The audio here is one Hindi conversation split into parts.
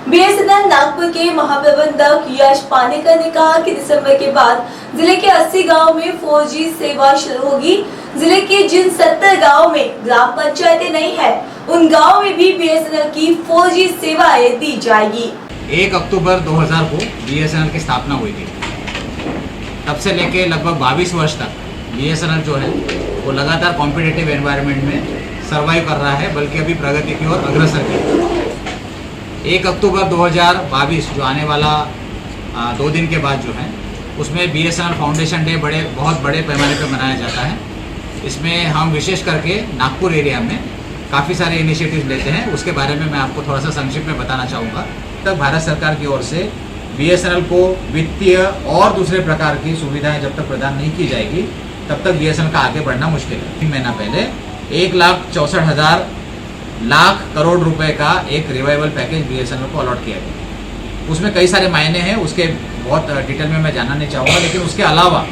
बीएसएनएल नागपुर के महाप्रबंधक यश पानेकर ने कहा कि दिसंबर के बाद जिले के 80 गांव में 4G सेवा शुरू होगी। जिले के जिन 70 गांव में ग्राम पंचायतें नहीं है, उन गांव में भी बीएसएनएल की 4G सेवाएं दी जाएगी। 1 अक्टूबर 2000 को बीएसएनएल की स्थापना हुई थी। तब से लेके लगभग 22 वर्ष तक बीएसएनएल जो है वो लगातार कॉम्पिटिटिव एनवायरनमेंट में सर्वाइव कर रहा है, बल्कि अभी प्रगति की ओर अग्रसर है। 1 अक्टूबर 2022 जो आने वाला 2 दिन के बाद जो है उसमें बीएसएनएल फाउंडेशन डे बहुत बड़े पैमाने पर मनाया जाता है। इसमें हम विशेष करके नागपुर एरिया में काफ़ी सारे इनिशिएटिव्स लेते हैं। उसके बारे में मैं आपको थोड़ा सा संक्षिप्त में बताना चाहूँगा। तक भारत सरकार की ओर से बीएसएनएल को वित्तीय और दूसरे प्रकार की सुविधाएं जब तक प्रदान नहीं की जाएगी तब तक बीएसएनएल का आगे बढ़ना मुश्किल है। 3 महीना पहले 1,64,000 लाख करोड़ रुपए का एक रिवाइवल पैकेज बीएसएनएल को अलॉट किया गया। उसमें कई सारे मायने हैं, उसके बहुत डिटेल में मैं जानना नहीं चाहूँगा, लेकिन उसके अलावा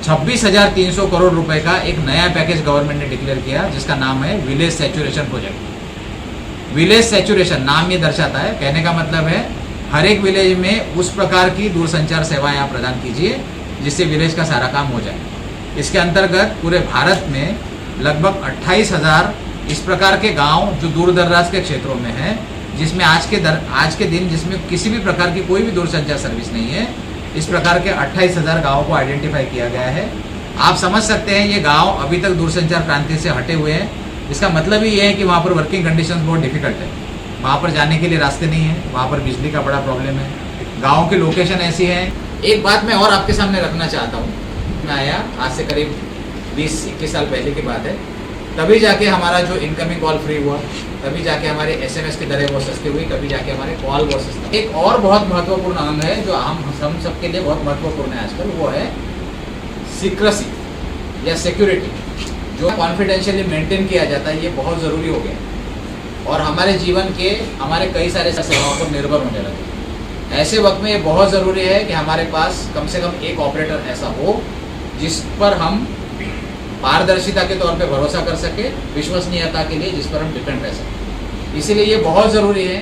26,300 करोड़ रुपए का एक नया पैकेज गवर्नमेंट ने डिक्लेयर किया, जिसका नाम है village saturation project. Village saturation नाम ये दर्शाता है, कहने का मतलब है हर एक विलेज में उस प्रकार की दूरसंचार सेवाएं आप प्रदान कीजिए जिससे विलेज का सारा काम हो जाए। इसके अंतर्गत पूरे भारत में लगभग 28,000 इस प्रकार के गांव जो दूर दराज के क्षेत्रों में हैं, जिसमें आज के दिन जिसमें किसी भी प्रकार की कोई भी दूरसंचार सर्विस नहीं है, इस प्रकार के 28,000 गाँवों को आइडेंटिफाई किया गया है। आप समझ सकते हैं ये गाँव अभी तक दूरसंचार क्रांति से हटे हुए हैं। इसका मतलब ही ये है कि वहाँ पर वर्किंग कंडीशंस बहुत डिफिकल्ट है, वहाँ पर जाने के लिए रास्ते नहीं है, वहाँ पर बिजली का बड़ा प्रॉब्लम है, गाँव की लोकेशन ऐसी है। एक बात मैं और आपके सामने रखना चाहता हूँ, मैं आया आज से करीब 20-21 साल पहले की बात है, तभी जाके हमारा जो इनकमिंग कॉल फ्री हुआ, तभी जाके हमारे एसएमएस की दरें बहुत सस्ती हुई, तभी जाके हमारे कॉल बहुत सस्ता। एक और बहुत महत्वपूर्ण अंग है जो हम सबके लिए बहुत महत्वपूर्ण है आजकल, वो है सीक्रेसी या सिक्योरिटी, जो कॉन्फिडेंशियली मेंटेन किया जाता है। ये बहुत ज़रूरी हो गया और हमारे जीवन के हमारे कई सारे सेवाओं पर निर्भर होने लगे। ऐसे वक्त में ये बहुत ज़रूरी है कि हमारे पास कम से कम एक ऑपरेटर ऐसा हो जिस पर हम पारदर्शिता के तौर पे भरोसा कर सके, विश्वसनीयता के लिए जिस पर हम डिपेंड रह सकें। इसीलिए ये बहुत ज़रूरी है।